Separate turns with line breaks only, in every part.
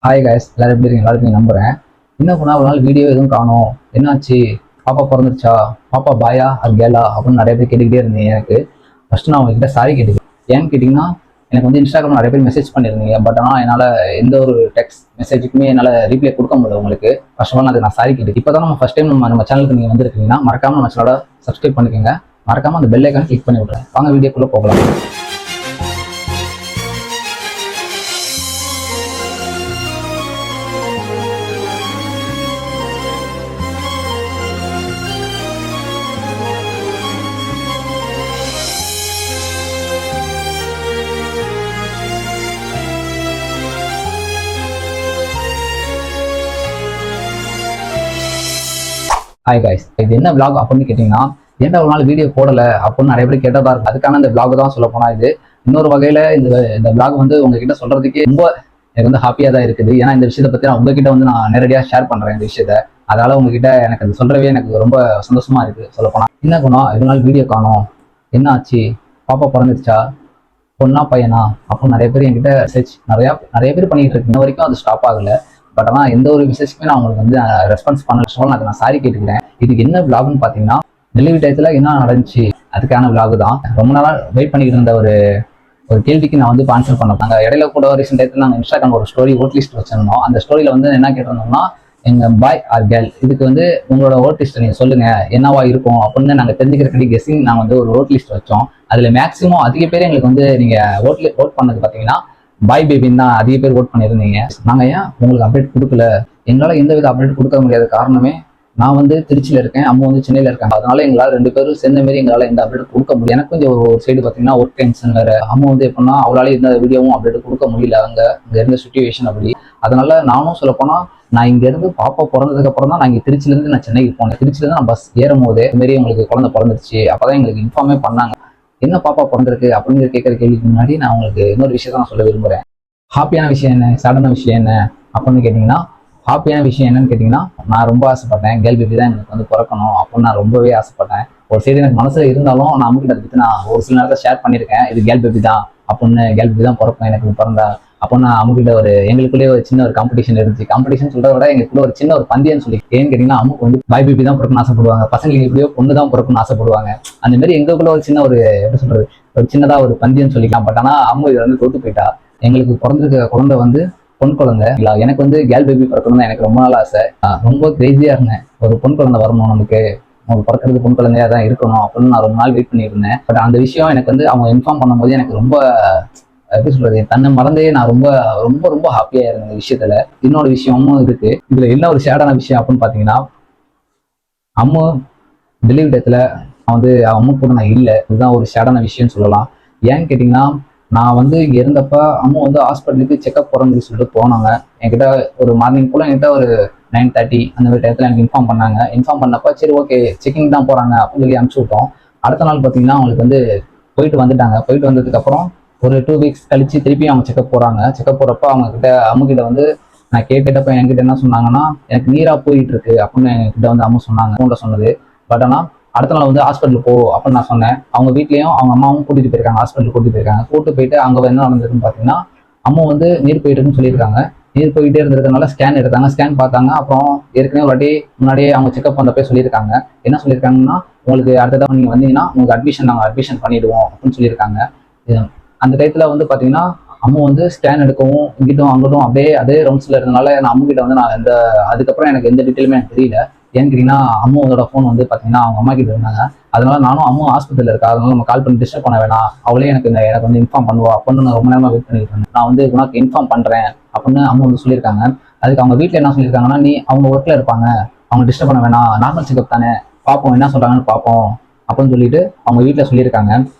Hi guys, எல்லாரும் எப்படி இருக்கீங்க? நல்லா இருக்கீங்க நம்புறேன். என்ன பண்ணா ஒரு நாள் வீடியோ எதுவும் காணோம், என்னாச்சு, பாப்பா பிறந்துருச்சா, பாப்பா பாயா அது கேலா அப்படின்னு நிறைய பேர் கேட்டுக்கிட்டே இருந்தீங்க. எனக்கு ஃபர்ஸ்ட் நான் உங்ககிட்ட சாரி கேட்டுக்கிறேன். ஏன்னு கேட்டிங்கன்னா, எனக்கு வந்து இன்ஸ்டாகிராம் நிறைய பேர் மெசேஜ் பண்ணியிருந்தீங்க. பட் ஆனால் என்னால் எந்த ஒரு டெக்ஸ்ட் மெசேஜுக்குமே என்னால் ரீப்ளை கொடுக்க முடியல உங்களுக்கு. ஃபர்ஸ்ட் ஆஃப் ஆல் அதுக்கு நான் சாரி கேட்டு இப்போ தான் நம்ம ஃபர்ஸ்ட் டைம் நம்ம சேனலுக்கு நீங்கள் வந்துருக்கீங்கன்னா மறக்காம நம்ம சேனலோட சப்ஸ்கிரைப் பண்ணிக்கோங்க. மறக்காம அந்த பெல் ஐக்கான கிளிக் பண்ணி விட்றேன். வாங்க வீடியோக்குள்ளே போகலாம். ஹாய் கைஸ், இது என்ன vlog அப்படின்னு கேட்டிங்கன்னா, ஏன்டா ஒரு நாள் வீடியோ போடலை அப்படின்னு நிறைய பேர் கேட்டதா இருக்கும். அதுக்கான இந்த vlog தான் சொல்ல போனால் இது இன்னொரு வகையில் இந்த vlog வந்து உங்ககிட்ட சொல்றதுக்கே ரொம்ப எனக்கு வந்து ஹாப்பியாக தான் இருக்குது. ஏன்னா இந்த விஷயத்தை பற்றி நான் உங்ககிட்ட வந்து நான் நேரடியாக ஷேர் பண்ணுறேன் இந்த விஷயத்த. அதனால உங்ககிட்ட எனக்கு அது சொல்றவே எனக்கு ரொம்ப சந்தோஷமா இருக்கு. சொல்ல போனால் என்ன குணம், இவ்வளோ நாள் வீடியோ காணோம், என்ன ஆச்சு, பாப்பா பிறந்துருச்சா, பொண்ணா பையனா அப்படின்னு நிறைய பேர் என்கிட்ட மெசேஜ் நிறைய பேர் பண்ணிட்டு இருக்கு. இன்ன வரைக்கும் அது ஸ்டாப் ஆகலை. பட் ஆனால் எந்த ஒரு மெசேஜ்க்குமே நான் உங்களுக்கு வந்து ரெஸ்பான்ஸ் பண்ண நான் சாரி கேட்டுக்கிறேன். இதுக்கு என்ன விளாக்னு பார்த்தீங்கன்னா, டெலிவரி டயத்தில் என்ன நடந்துச்சு அதுக்கான விளாக் தான். ரொம்ப நாளாக வெயிட் பண்ணிக்கிட்டு இருந்த ஒரு கேள்விக்கு நான் வந்து ஆன்சர் பண்ணாங்க. இடையில கூட ரீசெண்ட் டயத்தில் நாங்கள் இன்ஸ்டாகிராம் ஒரு ஸ்டோரி ஓட் லிஸ்ட் வச்சிருந்தோம். அந்த ஸ்டோரியில் வந்து என்ன கேட்டிருந்தோம்னா, எங்க பாய் ஆர் கேர்ள் இதுக்கு வந்து உங்களோட ஓட் லிஸ்ட் நீங்க சொல்லுங்க என்னவா இருக்கும் அப்படின்னு நாங்கள் தெரிஞ்சுக்கிறதுக்கு கெஸிங் நாங்கள் வந்து ஒரு ஓட் லிஸ்ட் வச்சோம். அதுல மேக்ஸிமம் அதிக பேர் எங்களுக்கு வந்து நீங்க ஓட் பண்ணது பார்த்தீங்கன்னா பாய் பேபின்னு தான் அதிக பேர் ஓட் பண்ணியிருந்தீங்க. நாங்கள் ஏன் உங்களுக்கு அப்டேட் கொடுக்கல, எங்களால் எந்த வித அப்டேட் கொடுக்க முடியாத காரணமே நான் வந்து திருச்சியில் இருக்கேன், அம்மா வந்து சென்னையில் இருக்காங்க. அதனால எங்களால் ரெண்டு பேரும் சேர்ந்த மாரி எங்களால் எந்த அப்டேட் கொடுக்க முடியும். எனக்கு கொஞ்சம் ஒரு சைடு பார்த்தீங்கன்னா ஒர்க் டென்ஷன் வேறு. அம்மா வந்து எப்படின்னா அவளால எந்த வீடியோவும் அப்டேட் கொடுக்க முடியல, அங்கே இருந்த சுச்சுவேஷன் அப்படி. அதனால நானும் சொல்லப்போனால் நான் இங்கேருந்து பாப்பா பிறந்ததுக்கு அப்புறம் தான் நான் இங்கே திருச்சியிலேருந்து நான் சென்னைக்கு போனேன். திருச்சியிலேருந்து நான் பஸ் ஏறும் போதே இதுமாரி உங்களுக்கு குழந்தை பிறந்துருச்சு. அப்போ தான் எங்களுக்கு இன்ஃபார்மே பண்ணாங்க. என்ன பாப்பா பிறந்திருக்கு அப்படின்னு கேட்குற கேள்விக்கு முன்னாடி நான் உங்களுக்கு இன்னொரு விஷயத்த நான் சொல்ல விரும்புகிறேன். ஹாப்பியான விஷயம் என்ன, சேடான விஷயம் என்ன அப்படின்னு கேட்டிங்கன்னா, ஹாப்பியான விஷயம் என்னன்னு கேட்டிங்கன்னா, நான் ரொம்ப ஆசைப்பட்டேன் கேர்ள் பேபி தான் எனக்கு வந்து பிறக்கணும் அப்படின்னு நான் ரொம்பவே ஆசைப்பட்டேன். ஒரு சைடு எனக்கு மனசில் இருந்தாலும் நான் அம்மிக்கிட்ட அதை பற்றி நான் ஒரு சில நேரத்தில் ஷேர் பண்ணியிருக்கேன். இது கேர்ள் பேபி தான் அப்படின்னு, கேர்ள் பேபி தான் பிறக்கும் எனக்கு பிறந்தா அப்படின்னு நான் அம்முக்கிட்ட எங்களுக்குள்ளேயே ஒரு சின்ன ஒரு காம்படிஷன் இருந்துச்சு. காம்படிஷன் சொல்றத விட எங்களுக்குள்ள ஒரு சின்ன ஒரு பந்தயம்னு சொல்லி. ஏன்னு கேட்டிங்கன்னா, அம்முக்கு வந்து பாய் பேபி தான் பிறக்கணும்னு ஆசைப்படுவாங்க, பசங்களுக்கு எப்படியோ பொண்ணு தான் பிறக்கணும்னு ஆசைப்படுவாங்க. அந்த மாதிரி எங்களுக்குள்ள ஒரு சின்ன ஒரு எப்படி சொல்றது, ஒரு சின்னதா ஒரு பந்தயம்னு சொல்லிக்கலாம். பட் ஆனால் அம்மு இதை வந்து தோத்து போயிட்டா. எங்களுக்கு பிறந்திருக்க குழந்தை வந்து பொன் குழந்தை. எனக்கு வந்து கேர்ள் பேபி பிறக்கணும் தான் எனக்கு ரொம்ப நாள் ஆசை. ரொம்ப கிரேசியா இருந்தேன், ஒரு பொன் குழந்தை வரணும் நமக்கு பிறக்கிறது பொன் குழந்தையா தான் இருக்கணும் அப்படின்னு நான் ரொம்ப நாள் வெயிட் பண்ணியிருந்தேன். பட் அந்த விஷயம் எனக்கு வந்து அவங்க இன்ஃபார்ம் பண்ணும்போது எனக்கு ரொம்ப எப்படி சொல்றது, தன்னை மறந்தே நான் ரொம்ப ரொம்ப ரொம்ப ஹாப்பியா இருந்தேன் இந்த விஷயத்துல. இன்னொரு விஷயமும் இருக்கு. இதுல என்ன ஒரு சேடான விஷயம் அப்படின்னு பாத்தீங்கன்னா, அம்மா டெலிவரி டயத்துல வந்து அம்மா கூட நான் இல்லை. இதுதான் ஒரு சேடான விஷயம்னு சொல்லலாம். ஏன்னு கேட்டீங்கன்னா, நான் வந்து இங்க இருந்தப்ப அம்மா வந்து ஹாஸ்பிட்டலுக்கு செக்அப் போறேன்னு சொல்லிட்டு போனாங்க. என்கிட்ட ஒரு மார்னிங் போல என்கிட்ட ஒரு 9:30 அந்த மாதிரி டயத்துல எனக்கு இன்ஃபார்ம் பண்ணாங்க. இன்ஃபார்ம் பண்ணப்ப சரி ஓகே செக்கிங் தான் போறாங்க அப்படின்னு சொல்லி அனுப்பிச்சு விட்டோம். அடுத்த நாள் பாத்தீங்கன்னா அவங்களுக்கு வந்து போயிட்டு வந்துட்டாங்க. போயிட்டு வந்ததுக்கு அப்புறம் ஒரு 2 வீக்ஸ் கழிச்சு திருப்பி அவங்க செக்அப் போறாங்க. செக்அப் போறப்ப அம்மா கிட்ட வந்து நான் கேட்டப்ப என்கிட்ட என்ன சொன்னாங்கன்னா, எனக்கு நீரா போயிட்டு இருக்கு அப்படின்னு என்கிட்ட வந்து அம்மா சொன்னாங்க, ஃபோன்ல சொன்னது. பட் ஆனால் அடுத்த நாள் வந்து ஹாஸ்பிட்டல் போ அப்படின்னு நான் சொன்னேன். அவங்க வீட்லயும் அவங்க அம்மாவும் கூட்டிட்டு போயிருக்காங்க, ஹாஸ்பிட்டல் கூட்டிட்டு போயிருக்காங்க. கூட்டு போயிட்டு அங்க என்ன நடந்திருக்குன்னு பாத்தீங்கன்னா, அம்மா வந்து நீர் போயிட்டு இருக்குன்னு சொல்லியிருக்காங்க. நீர் போயிட்டே இருந்ததுனால ஸ்கேன் எடுத்தாங்க. ஸ்கேன் பார்த்தாங்க. அப்புறம் ஏற்கனவே ஒரு வாட்டி முன்னாடியே அவங்க செக்அப் பண்ணப்பே சொல்லியிருக்காங்க. என்ன சொல்லியிருக்காங்கன்னா, உங்களுக்கு அடுத்த தடவை நீங்க வந்தீங்கன்னா உங்களுக்கு நாங்கள் அட்மிஷன் பண்ணிடுவோம் அப்படின்னு சொல்லியிருக்காங்க. அந்த டயத்துல வந்து பாத்தீங்கன்னா அம்மா வந்து ஸ்கேன் எடுக்கவும் இங்கிட்டும் அங்கிட்டும் அப்படியே அதே ரவுண்ட்ஸ்ல இருந்தனால நான் அம்மா கிட்ட வந்து நான் அதுக்கப்புறம் எனக்கு எந்த டீட்டெயிலுமே எனக்கு தெரியல. ஏன்னு கேட்டீங்கன்னா, அம்மாவோட ஃபோன் வந்து பாத்தீங்கன்னா அவங்க அம்மா கிட்ட இருந்தாங்க. அதனால நானும் அம்மா ஹாஸ்பிட்டல் இருக்கா, அதனால நம்ம கால் பண்ணி டிஸ்டர்ப் பண்ண வேணாம், அவளே எனக்கு வந்து இன்ஃபார்ம் பண்ணுவா அப்படின்னு நான் ரொம்ப நேரமா வெயிட் பண்ணிட்டு இருந்தேன். நான் வந்து உனக்கு இன்ஃபார்ம் பண்றேன் அப்படின்னு அம்மா வந்து சொல்லியிருக்காங்க. அதுக்கு அவங்க வீட்டுல என்ன சொல்லியிருக்காங்கன்னா, நீ அவங்க ஒர்க்ல இருப்பாங்க, அவங்க டிஸ்டர்ப் பண்ண வேணாம், நார்மல் செக்அப் தானே, பார்ப்போம் என்ன சொல்றாங்கன்னு பார்ப்போம் அப்படின்னு சொல்லிட்டு அவங்க வீட்டுல சொல்லியிருக்காங்க.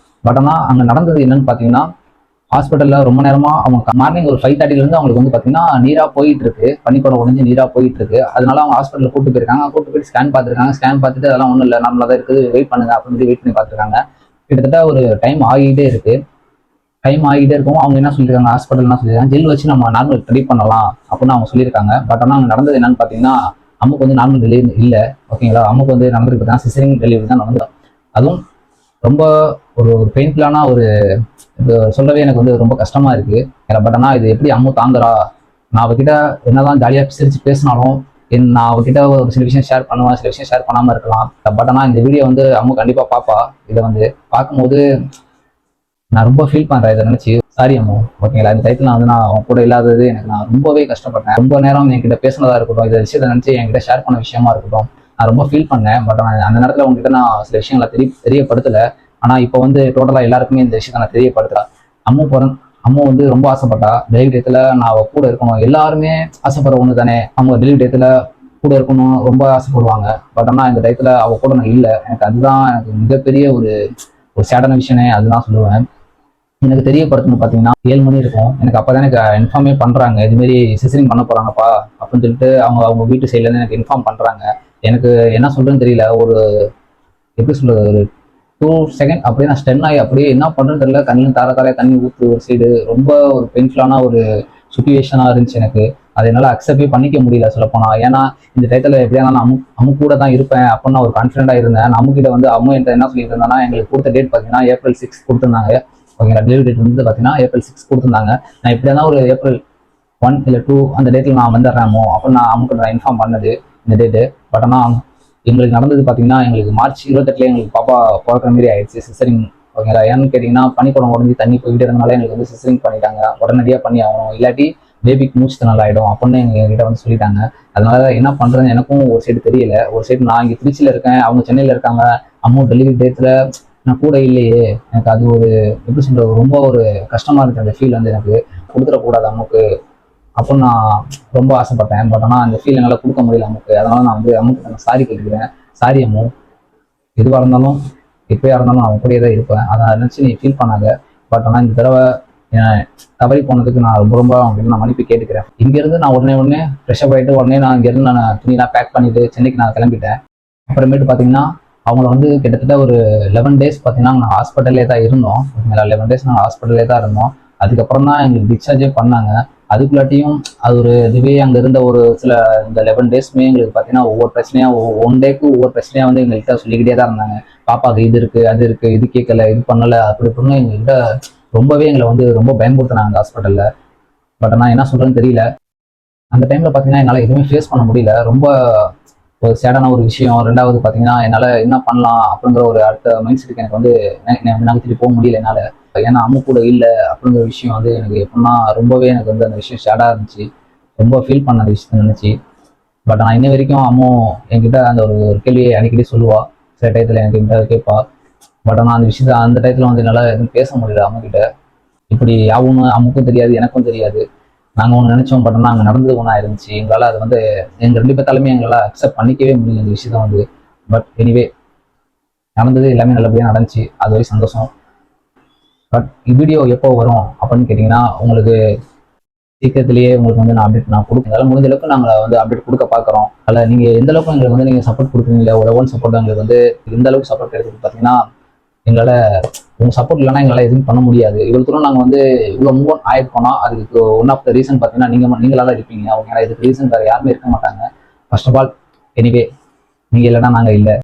பட் ஆனால் அங்க நடந்தது என்னன்னு பாத்தீங்கன்னா, ஹாஸ்பிட்டல்ல ரொம்ப நேரமா அவங்க மார்னிங் ஒரு 5:30 இருந்து அவங்களுக்கு வந்து பாத்தீங்கன்னா நீரா போயிட்டு இருக்கு, பனிப்படம் உடஞ்சி நீரா போயிட்டு இருக்கு. அதனால அவங்க ஹாஸ்பிட்டல் கூட்டு போயிருக்காங்க. கூட்டு போயிட்டு ஸ்கேன் பார்த்துருக்காங்க. ஸ்கேன் பார்த்துட்டு அதெல்லாம் ஒன்றும் இல்லை, நார்மலா தான் இருக்குது, வெயிட் பண்ணுங்க அப்படின்னு சொல்லி வெயிட் பண்ணி பார்த்துருக்காங்க. கிட்டத்தட்ட ஒரு டைம் ஆகிட்டே இருக்கு. டைம் ஆகிட்டே இருக்கும். அவங்க என்ன சொல்லியிருக்காங்க, ஹாஸ்பிட்டல் என்ன சொல்லியிருக்காங்க, ஜெல் வச்சு நம்ம நார்மல் ட்ரீட் பண்ணலாம் அப்படின்னு அவங்க சொல்லியிருக்காங்க. பட் ஆனால் அங்கே நடந்தது என்னன்னு பாத்தீங்கன்னா, அம்முக்கு வந்து நார்மல் டெலிவரி இல்லை. ஓகேங்களா, அம்முக்கு வந்து நடந்திருக்கு தான் சிசரிங் டெலிவரி தான் நடந்தது. அதுவும் ரொம்ப ஒரு பெயின்ஃபுல்லான ஒரு சொல்லவே எனக்கு வந்து ரொம்ப கஷ்டமா இருக்கு. பட் ஆனால் இது எப்படி அம்மு தாங்குறா, நான் அவகிட்ட என்னதான் ஜாலியாக சிரிச்சு பேசினாலும் நான் அவகிட்ட ஒரு சில விஷயம் ஷேர் பண்ணுவேன், சில விஷயம் ஷேர் பண்ணாமல் இருக்கலாம். பட் ஆனால் இந்த வீடியோ வந்து அம்மா கண்டிப்பாக பார்ப்பா. இதை வந்து பார்க்கும்போது நான் ரொம்ப ஃபீல் பண்ணுறேன் இதை நினச்சி. சாரி அம்மா, ஓகேங்களா? இந்த டைத்தில் வந்து நான் அவங்க கூட இல்லாதது எனக்கு நான் ரொம்பவே கஷ்டப்பட்டேன். ரொம்ப நேரம் என்கிட்ட பேசினதா இருக்கட்டும், இந்த விஷயத்தை நினச்சி என்கிட்ட ஷேர் பண்ண விஷயமா இருக்கட்டும், நான் ரொம்ப ஃபீல் பண்ணேன். பட் அந்த நேரத்தில் உங்ககிட்ட நான் சில விஷயங்களை தெரியப்படுத்தலை. ஆனால் இப்போ வந்து டோட்டலாக எல்லாருக்குமே இந்த விஷயத்தை நான் தெரியப்படுத்துகிறேன். அம்மா வந்து ரொம்ப ஆசைப்பட்டா டெலிவரி டேத்தில் நான் அவள் கூட இருக்கணும். எல்லாருமே ஆசைப்படுற ஒன்று தானே, அவங்க டெலிவரி டேத்தில் கூட இருக்கணும் ரொம்ப ஆசைப்படுவாங்க. பட் ஆனால் இந்த டயத்தில் அவள் கூட நான் இல்லை. எனக்கு அதுதான் எனக்கு மிகப்பெரிய ஒரு சேடான விஷயமே அதுதான் சொல்லுவேன். எனக்கு தெரியப்படுத்தணும் பார்த்தீங்கன்னா 7 மணி இருக்கும். எனக்கு அப்போ தான் எனக்கு இன்ஃபார்மே பண்ணுறாங்க, இதுமாரி சிசரிங் பண்ண போகிறாங்கப்பா அப்படின்னு சொல்லிட்டு அவங்க வீட்டு சைட்லேருந்து எனக்கு இன்ஃபார்ம் பண்ணுறாங்க. எனக்கு என்ன சொல்கிறேன்னு தெரியல. ஒரு எப்படி சொல்கிறது, ஒரு 2 செகண்ட் அப்படியே நான் ஸ்டென் ஆகி அப்படியே என்ன பண்ணுறேன்னு தெரியல. கண்ணில் தார தண்ணி ஊற்று ஒரு சைடு. ரொம்ப ஒரு பெயின்ஃபுல்லான ஒரு சுச்சுவேஷனாக இருந்துச்சு எனக்கு. அதை என்னால் அக்செப்டே பண்ணிக்க முடியல சொல்லப்போனால். ஏன்னா இந்த டயத்தில் எப்படியா நான் அம்மு கூட தான் இருப்பேன் அப்படின்னு நான் ஒரு கான்ஃபிடென்ட்டாக இருந்தேன். நான் அம்முக்கிட்ட வந்து அம்மா என்கிட்ட என்ன சொல்லிட்டு இருந்தாங்கன்னா, எங்களுக்கு கொடுத்த டேட் பார்த்தீங்கன்னா April 6 கொடுத்துருந்தாங்க. ஓகேங்களா? டெலிவரி டேட் வந்து பார்த்தீங்கன்னா April 6 கொடுத்துருந்தாங்க. நான் எப்படியா தான் ஒரு April 1 இல்லை 2 அந்த டேட்டில் நான் வந்துடுறேமோ அப்படின்னு நான் அம்முக்கு நான் இன்ஃபார்ம் பண்ணது இந்த டேட்டு. பட் ஆனால் எங்களுக்கு நடந்தது பார்த்தீங்கன்னா எங்களுக்கு March 28 எங்களுக்கு பாப்பா பிறக்கிற மாதிரி ஆயிடுச்சு, சிசரிங். ஓகேங்களா? ஏன்னு கேட்டிங்கன்னா பனிக்குடம் உடஞ்சி தண்ணி போய்கிட்டே இருந்தனால எங்களுக்கு வந்து சிசரிங் பண்ணிட்டாங்க. உடனடியாக பண்ணி ஆகணும், இல்லாட்டி பேபிக்கு மூச்சு திணறல் ஆகிடும் அப்படின்னு எங்ககிட்ட வந்து சொல்லிட்டாங்க. அதனால என்ன பண்ணுறதுன்னு எனக்கும் ஒரு சைடு தெரியல. ஒரு சைடு நான் இங்கே திருச்சியில் இருக்கேன், அவங்க சென்னையில் இருக்காங்க. அம்மா டெலிவரி டேட்டில் நான் கூட இல்லையே. எனக்கு அது ஒரு எப்படி சொல்கிறது, ரொம்ப ஒரு கஷ்டமாக இருக்குது. அந்த ஃபீல் வந்து எனக்கு கொடுத்துடக்கூடாது அம்முக்கு அப்படின்னு நான் ரொம்ப ஆசைப்பட்டேன். பட் ஆனால் அந்த ஃபீல் என்னால் கொடுக்க முடியல அம்முக்கு. அதனால நான் வந்து அம்முக்கு நான் சாரி கேட்டுக்கிறேன். சாரி அம்மு, எதுவாக இருந்தாலும் எப்போயா இருந்தாலும் நான் கூடயே தான் இருப்பேன். அதை நினச்சி நீ ஃபீல் பண்ணாங்க. பட் ஆனால் இந்த தடவை தவறி போனதுக்கு நான் ரொம்ப அவங்ககிட்ட நான் மன்னிப்பு கேட்டுக்கிறேன். இங்கேருந்து நான் உடனே ஃப்ரெஷ்அப் ஆகிட்டு உடனே நான் இங்கேருந்து நான் துணியெல்லாம் பேக் பண்ணிவிட்டு சென்னைக்கு நான் கிளம்பிட்டேன். அப்புறமேட்டு பார்த்தீங்கன்னா அவங்கள வந்து கிட்டத்தட்ட ஒரு 11 days பார்த்தீங்கன்னா நாங்கள் ஹாஸ்பிட்டல்லே தான் இருந்தோம். 11 days நாங்கள் ஹாஸ்பிட்டல்லே தான் இருந்தோம். அதுக்கப்புறம் தான் எங்களுக்கு டிஸ்சார்ஜே பண்ணாங்க. அதுக்குள்ளாட்டியும் அது ஒரு இதுவே அங்கே இருந்த ஒரு சில இந்த 11 daysமே எங்களுக்கு பார்த்தீங்கன்னா ஒவ்வொரு பிரச்சனையாக ஒன் டேக்கு ஒவ்வொரு பிரச்சனையாக வந்து எங்கள்கிட்ட சொல்லிக்கிட்டே தான் இருந்தாங்க. பாப்பாவுக்கு இது இருக்குது, அது இருக்குது, இது கேட்கல, இது பண்ணலை, அப்படி இப்படின்னு எங்கள்கிட்ட ரொம்பவே எங்களை வந்து ரொம்ப பயன்படுத்தினாங்க அந்த ஹாஸ்பிட்டலில். பட் நான் என்ன சொல்கிறேன்னு தெரியல. அந்த டைமில் பார்த்தீங்கன்னா என்னால் எதுவுமே ஃபேஸ் பண்ண முடியல. ரொம்ப ஒரு சேடான ஒரு விஷயம். ரெண்டாவது பார்த்தீங்கன்னா என்னால் என்ன பண்ணலாம் அப்படிங்கிற ஒரு அடுத்த மைண்ட் செட்டுக்கு எனக்கு வந்து நகர்த்திட்டு போக முடியல என்னால். ஏன்னா அம்மா கூட இல்லை அப்படிங்கிற விஷயம் வந்து எனக்கு எப்படின்னா ரொம்பவே எனக்கு வந்து அந்த விஷயம் சேடாக இருந்துச்சு. ரொம்ப ஃபீல் பண்ண அந்த விஷயத்தை நினச்சி. பட் நான் இன்ன வரைக்கும் அம்மா என்கிட்ட அந்த ஒரு கேள்வியை அடிக்கடி சொல்லுவாள். சில டயத்தில் எனக்கு என்கிட்ட கேட்பா. பட் ஆனால் அந்த விஷயத்தை அந்த டயத்தில் வந்து என்னால் எதுவும் பேச முடியல அம்மாக்கிட்ட. இப்படி யாவுன்னு அம்முக்கும் தெரியாது, எனக்கும் தெரியாது. நாங்கள் ஒன்று நினச்சோம், பட் ஆனால் அங்கே நடந்தது ஒன்றா இருந்துச்சு. எங்களால் அது வந்து எங்கள் 2 பேர்த்தாலுமே எங்களால் அக்செப்ட் பண்ணிக்கவே முடியல இந்த விஷயத்த வந்து. பட் எனிவே நடந்தது எல்லாமே நல்லபடியாக நடந்துச்சு. அது வரை சந்தோஷம். பட் வீடியோ எப்போ வரும் அப்படின்னு கேட்டிங்கன்னா உங்களுக்கு சீக்கிரத்திலேயே உங்களுக்கு வந்து நான் அப்டேட் நான் கொடுக்குறேன். முடிஞ்ச அளவுக்கு நாங்கள் வந்து அப்டேட் கொடுக்க பார்க்குறோம். அதில் நீங்கள் எந்த அளவுக்கு எங்களுக்கு வந்து நீங்கள் சப்போர்ட் கொடுக்குறீங்களா, ஒரு லெவல் சப்போர்ட் எங்களுக்கு வந்து எந்த அளவுக்கு சப்போர்ட் கிடைக்குது பார்த்தீங்கன்னா, எங்களால் உங்கள் சப்போர்ட் இல்லைன்னா எங்களால் எதுவும் பண்ண முடியாது. இவ்வளோ தூரம் நாங்கள் வந்து இவ்வளோ மூவ் ஆன் ஆகிருக்கோம்னா அதுக்கு ஒன் ஆஃப் த ரீசன் பார்த்தீங்கன்னா நீங்களாக தான் இருப்பீங்க. ஓகேங்களா? இதுக்கு ரீசன் வேறு யாருமே இருக்க மாட்டாங்க. ஃபர்ஸ்ட் ஆஃப் ஆல் எனிவே நீங்கள் இல்லைன்னா நாங்கள் இல்லை.